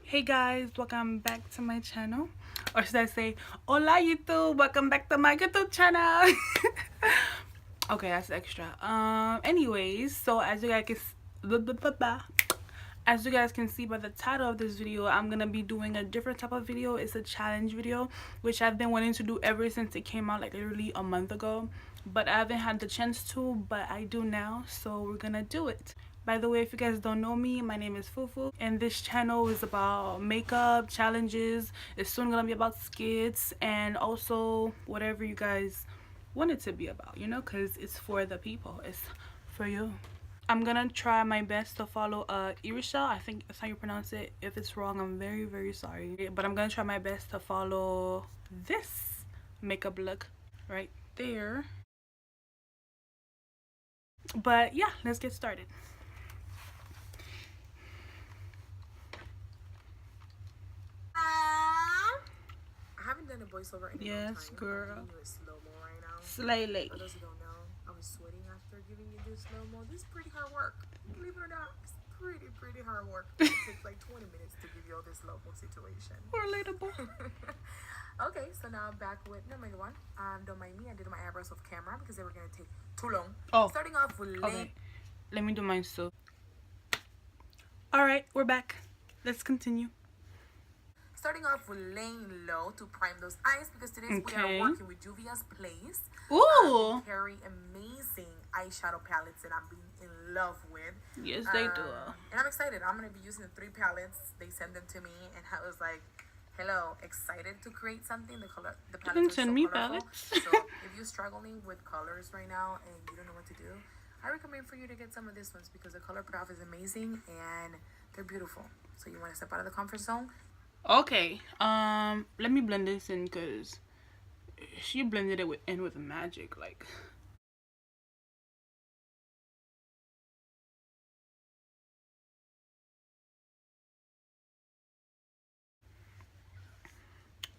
Hey guys, welcome back to my channel, or should I say hola YouTube, welcome back to my YouTube channel. Okay, that's extra. Anyways, so as you guys can see by the title of this video, I'm gonna be doing a different type of video. It's a challenge video, which I've been wanting to do ever since it came out, like literally a month ago, but I haven't had the chance to, but I do now, so we're gonna do it. By the way, if you guys don't know me, my name is Fufu, and this channel is about makeup challenges. It's soon gonna be about skits and also whatever you guys want it to be about, you know, because it's for the people, it's for you. I'm gonna try my best to follow Irischel. I think that's how you pronounce it. If it's wrong, I'm very, very sorry. But I'm gonna try my best to follow this makeup look right there. But yeah, let's get started. I haven't done a voiceover in a long time. Yes, girl. I'm giving you a slow-mo right now. Slightly. For those who don't know, I was sweating after giving you this slow-mo. This is pretty hard work. Believe it or not, it's pretty hard work. It takes like 20 minutes to give you all this slow-mo situation. Relatable. Okay, so now I'm back with number one. Don't mind me, I did my eyebrows off camera because they were going to take too long. Oh. Starting off with Okay. Let me do mine so. Alright, we're back. Let's continue. Starting off with laying low to prime those eyes because today we are working with Juvia's Place. Ooh. They carry amazing eyeshadow palettes that I'm being in love with. Yes, they do. And I'm excited. I'm going to be using the 3 palettes. They sent them to me and I was like, hello, excited to create something. The palettes are so colorful. Palettes. So if you're struggling with colors right now and you don't know what to do, I recommend for you to get some of these ones because the color payoff is amazing and they're beautiful. So you want to step out of the comfort zone. Okay, let me blend this in because she blended it in with magic, like.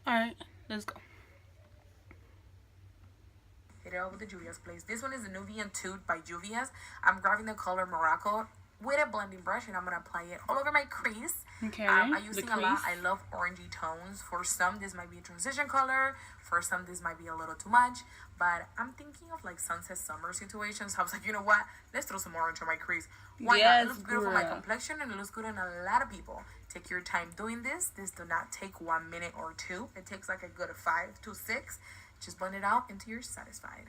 Alright, let's go. Hit it out with the Juvia's Place. This one is the Nubian Tude by Juvia's. I'm grabbing the color Morocco with a blending brush and I'm going to apply it all over my crease. Okay, I'm using a lot. I love orangey tones. For some, this might be a transition color. For some, this might be a little too much. But I'm thinking of like sunset summer situations. So I was like, you know what? Let's throw some orange on my crease. Why not? It looks beautiful on my complexion and it looks good on a lot of people. Take your time doing this. This does not take 1 minute or 2. It takes like a good 5 to 6. Just blend it out until you're satisfied.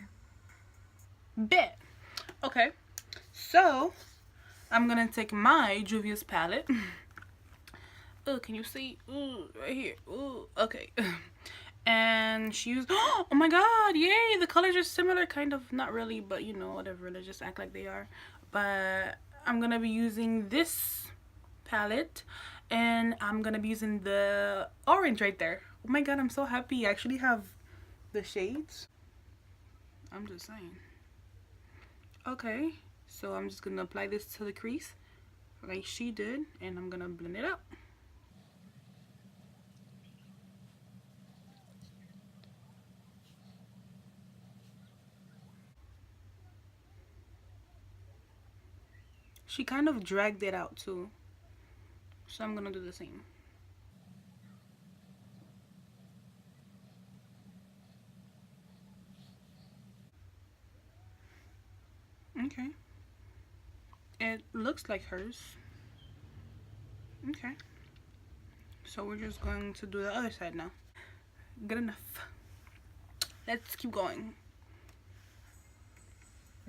Bet. Okay, so I'm gonna take my Juvia's palette. Oh, can you see? Ooh, right here. Ooh, okay. And she used, oh my god, yay, the colors are similar, kind of, not really, but you know, whatever, let's just act like they are. But I'm gonna be using this palette and I'm gonna be using the orange right there. Oh my god, I'm so happy I actually have the shades. I'm just saying. Okay, so I'm just gonna apply this to the crease like she did and I'm gonna blend it out. She kind of dragged it out too, so I'm gonna do the same. Okay, it looks like hers. Okay, so we're just going to do the other side now. Good enough. Let's keep going.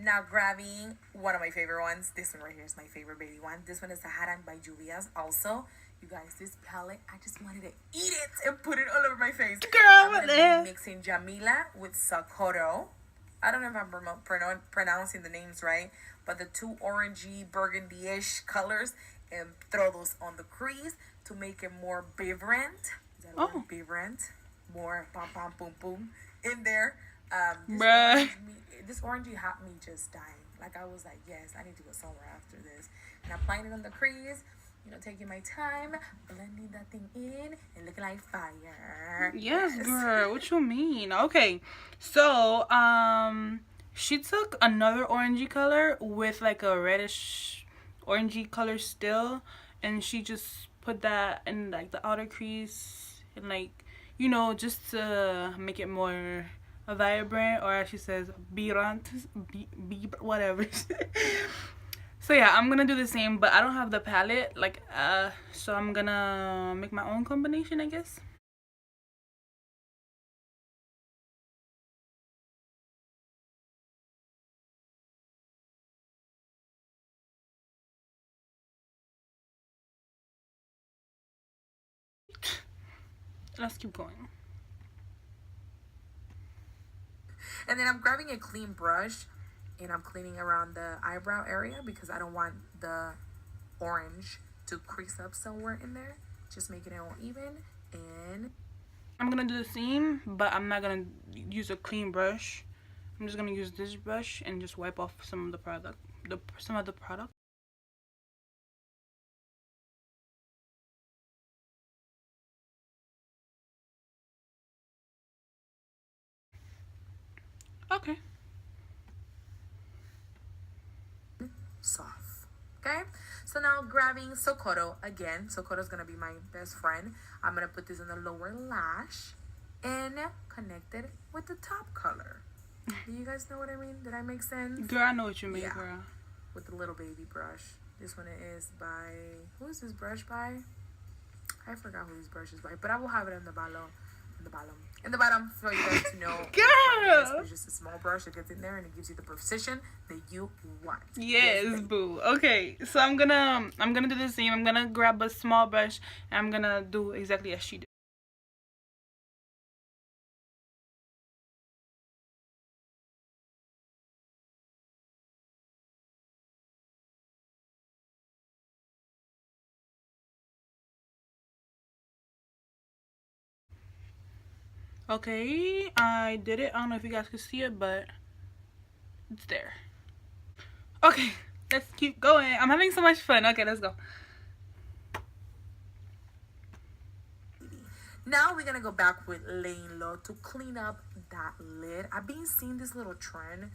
Now grabbing one of my favorite ones. This one right here is my favorite baby one. This one is the Haran by Juvia's also. You guys, this palette, I just wanted to eat it and put it all over my face. Girl, I'm going to be mixing Jamila with Socorro. I don't know if I'm pronouncing the names right, but the 2 orangey, burgundy-ish colors, and throw those on the crease to make it more vibrant. Is that a word? Vibrant? More pom pom boom boom in there. This orangey had me just dying. Like I was like, yes, I need to go somewhere after this. And applying it on the crease, you know, taking my time, blending that thing in, and looking like fire. Yes, girl. What you mean? Okay, so she took another orangey color with like a reddish orangey color still, and she just put that in like the outer crease and like, you know, just to make it more vibrant, or as she says, vibrant, whatever. So yeah, I'm gonna do the same, but I don't have the palette, like, so I'm gonna make my own combination, I guess. Let's keep going. And then I'm grabbing a clean brush and I'm cleaning around the eyebrow area because I don't want the orange to crease up somewhere in there. Just making it all even. And I'm gonna do the same, but I'm not gonna use a clean brush. I'm just gonna use this brush and just wipe off some of the product, some of the product. Okay. soft. Okay, so now grabbing Socorro again. Socorro's gonna be my best friend. I'm gonna put this in the lower lash and connect it with the top color. Do you guys know what I mean? Did I make sense? Girl, I know what you mean, Yeah. girl. With the little baby brush. This one is by, who is this brush by? I forgot who this brush is by, but I will have it in the bottom. In the bottom for you guys to know. Girl! It's just a small brush that gets in there and it gives you the precision that you want. Yes, boo. Okay, so I'm gonna do the same. I'm gonna grab a small brush and I'm gonna do exactly as she did. Okay, I did it. I don't know if you guys can see it, but it's there. Okay, let's keep going. I'm having so much fun. Okay, let's go. Now we're gonna go back with laying low to clean up that lid. I've been seeing this little trend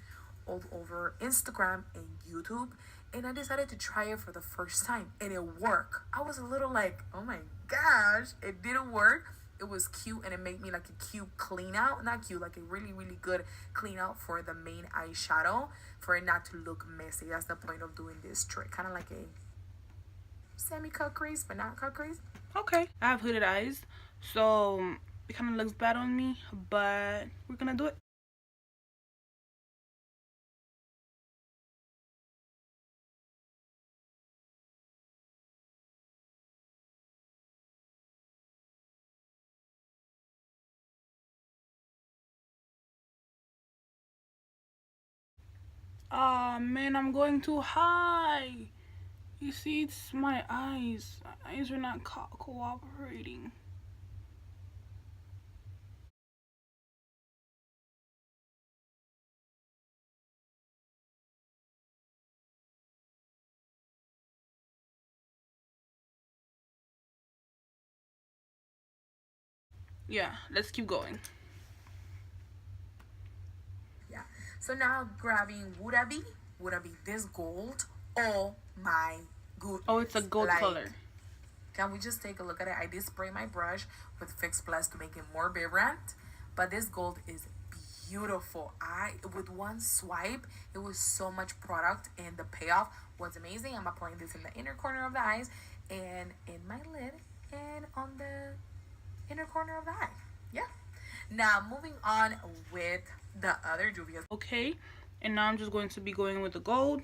all over Instagram and YouTube, and I decided to try it for the first time, and it worked. I was a little like, oh my gosh, it didn't work. It was cute, and it made me like a cute clean out. Not cute, like a really good clean out for the main eyeshadow, for it not to look messy. That's the point of doing this trick. Kind of like a semi-cut crease, but not cut crease. Okay, I have hooded eyes, so it kind of looks bad on me, but we're gonna do it. Oh man, I'm going too high. You see, it's my eyes. My eyes are not cooperating. Yeah, let's keep going. Yeah. So now grabbing would I be this gold? Oh my goodness. Oh, it's a gold Like, color. can we just take a look at it? I did spray my brush with Fix Plus to make it more vibrant, but this gold is beautiful. With one swipe, it was so much product and the payoff was amazing. I'm applying this in the inner corner of the eyes and in my lid and on the inner corner of the eye. Yeah. Now moving on with the other Juvia's. Okay, and now I'm just going to be going with the gold.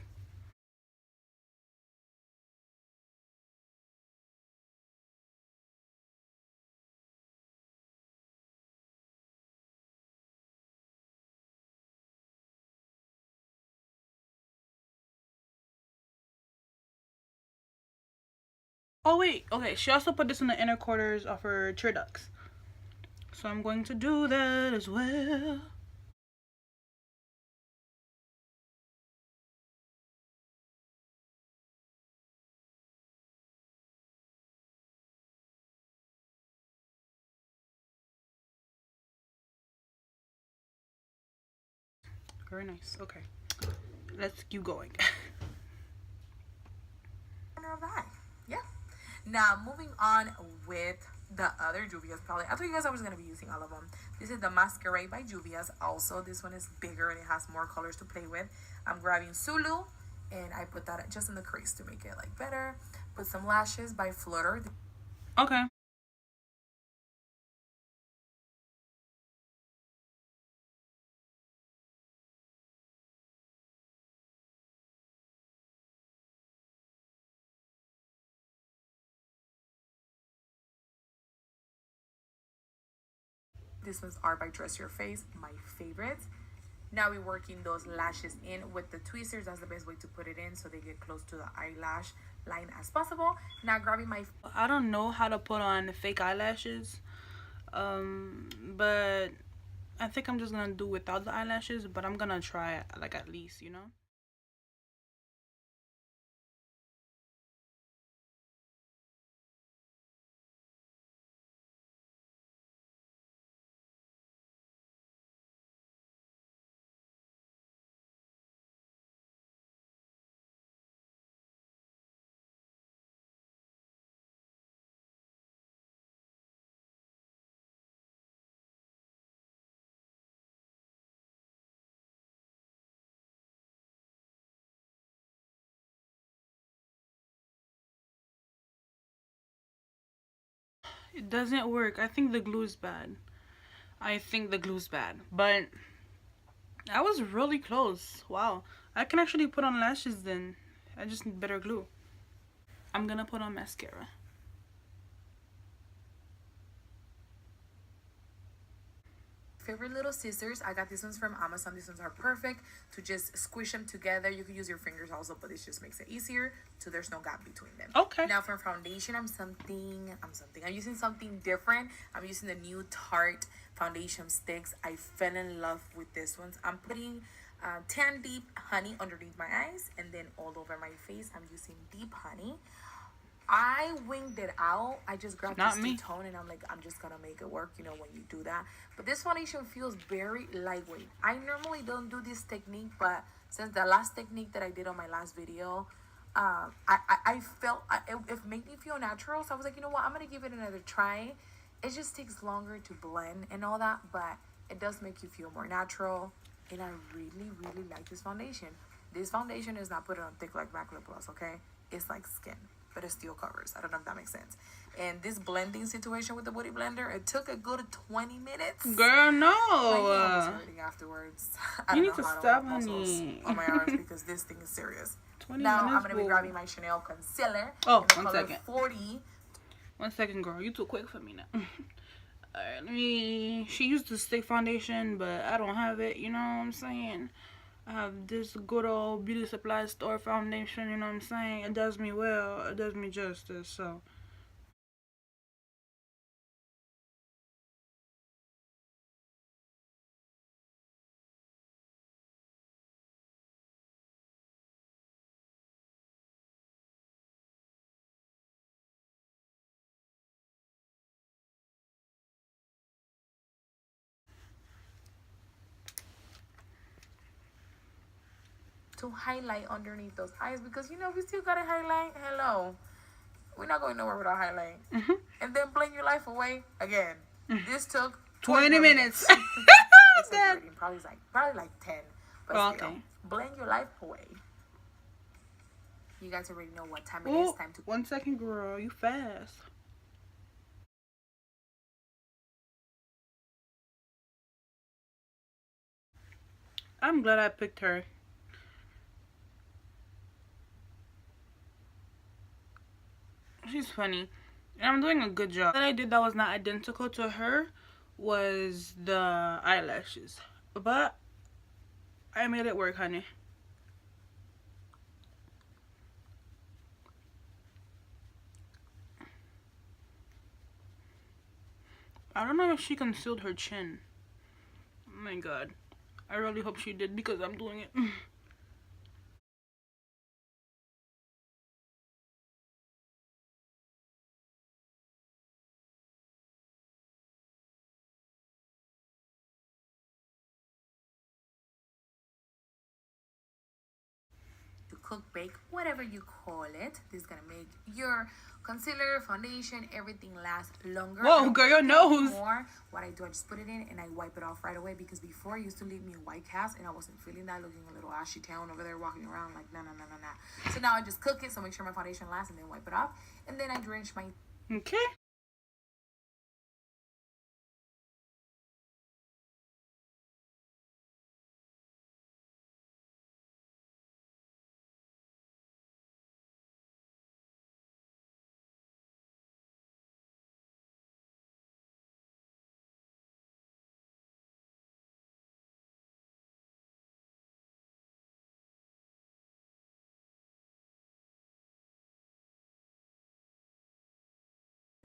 Oh wait, okay, she also put this in the inner quarters of her tear ducts. So I'm going to do that as well. Very nice. Okay, let's keep going. Corner of the eye. Yeah. Now, moving on with the other Juvia's palette. I told you guys I was going to be using all of them. This is the Masquerade by Juvia's. Also, this one is bigger and it has more colors to play with. I'm grabbing Sulu, and I put that just in the crease to make it like better. Put some lashes by Flutter. Okay. This one's are by Dress Your Face, my favorites. Now we're working those lashes in with the tweezers. That's the best way to put it in so they get close to the eyelash line as possible. Now grabbing my... I don't know how to put on fake eyelashes. But I think I'm just gonna do without the eyelashes, but I'm gonna try it, like, at least, you know? It doesn't work. I think the glue is bad. But I was really close. Wow. I can actually put on lashes then. I just need better glue. I'm gonna put on mascara. Favorite little scissors. I got these ones from Amazon. These ones are perfect to just squish them together. You can use your fingers also, but this just makes it easier so there's no gap between them. Okay. Now for foundation, I'm using something different. I'm using the new Tarte foundation sticks. I fell in love with this ones. I'm putting Tan Deep Honey underneath my eyes, and then all over my face I'm using Deep Honey. I winged it out. I just grabbed Not this me. two-tone and I'm like, I'm just gonna make it work, you know, when you do that. But this foundation feels very lightweight. I normally don't do this technique, but since the last technique that I did on my last video, I felt it made me feel natural. So I was like, you know what, I'm gonna give it another try. It just takes longer to blend and all that, but it does make you feel more natural. And I really, really like this foundation. This foundation is not put on thick like MAC Lip Gloss, okay? It's like skin, but it still covers. I don't know if that makes sense. And this blending situation with the Beauty Blender, it took a good 20 minutes. Girl, My hand was no. hurting afterwards. I You don't need know to how to stop, work muscles honey. on my arms because this thing is serious. 20 Now minutes, I'm gonna be boo. grabbing my Chanel concealer Oh, in the one color second. 40. 1 second, girl. You too quick for me now. Alright, let me. She used the stick foundation, but I don't have it. You know what I'm saying? I have this good old beauty supply store foundation. You know what I'm saying? It does me well. It does me justice. So To highlight underneath those eyes because, you know, we still gotta highlight. Hello. We're not going nowhere without highlight. And then blend your life away again. This took 20 minutes. Exaggerating. Probably like 10. But Oh, still, okay. blend your life away. You guys already know what time it Oh, is. Time to 1 second, girl. You fast. I'm glad I picked her. She's funny. And I'm doing a good job. What I did that was not identical to her was the eyelashes. But I made it work, honey. I don't know if she concealed her chin. Oh my god. I really hope she did because I'm doing it. cook, bake, whatever you call it. This is gonna make your concealer, foundation, everything last longer. Whoa, girl, your nose. More. What I do, I just put it in and I wipe it off right away, because before it used to leave me a white cast and I wasn't feeling that, looking a little ashy town over there walking around like no. So now I just cook it, so make sure my foundation lasts, and then wipe it off, and then I drench my Okay.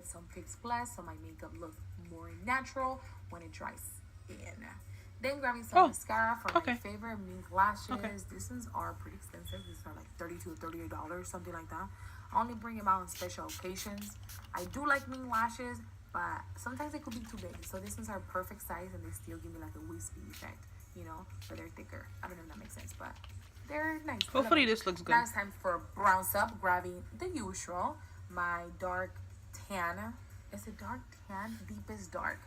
some Fix Plus so my makeup looks more natural when it dries in. Then grabbing some mascara for my favorite mink lashes. These ones are pretty expensive. These are like $32 or $38, something like that. I only bring them out on special occasions. I do like mink lashes, but sometimes they could be too big. So these ones are perfect size, and they still give me like a wispy effect, you know, but they're thicker. I don't know if that makes sense, but they're nice. Hopefully this looks good. Now it's time for bronze up. Grabbing the usual, my dark tan. It's a dark tan, deepest dark,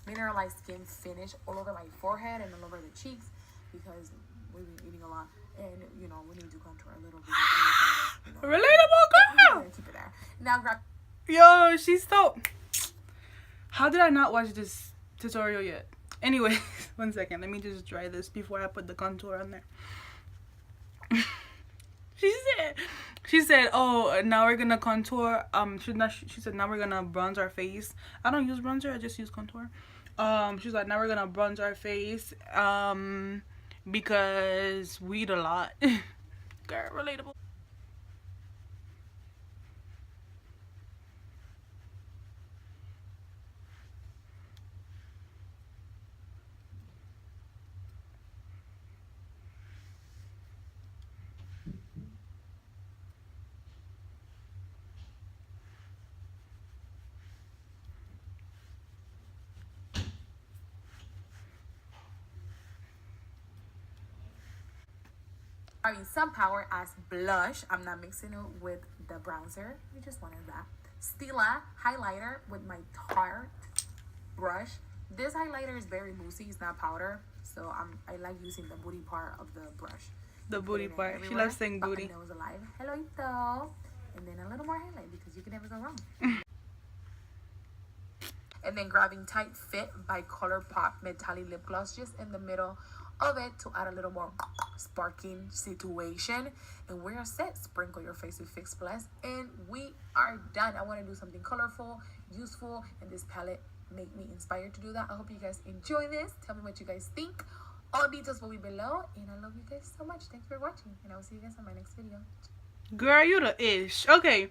mineralized skin finish all over my forehead and all over the cheeks, because we've been eating a lot, and you know we need to contour a little bit. You know, relatable girl. Keep it there. Now grab. Yo, she's so. How did I not watch this tutorial yet? Anyway, 1 second. Let me just dry this before I put the contour on there. She said, oh, now we're gonna contour. She said now we're gonna bronze our face. I don't use bronzer, I just use contour. She's like, now we're gonna bronze our face, because we eat a lot. Girl, relatable. Having some power as blush. I'm not mixing it with the bronzer. You just wanted that. Stila highlighter with my Tarte brush. This highlighter is very moussey. It's not powder, so I like using the booty part of the brush. The booty part. She loves saying booty. Nose alive. Hello, and then a little more highlight, because you can never go wrong. And then grabbing Tight Fit by ColourPop Metallic Lip Gloss just in the middle of it to add a little more sparking situation. And we're set. Sprinkle your face with Fix Plus, and we are done. I want to do something colorful, useful, and this palette made me inspired to do that. I hope you guys enjoy this. Tell me what you guys think. All details will be below, and I love you guys so much. Thanks for watching, and I will see you guys on my next video. Girl, you the ish. Okay.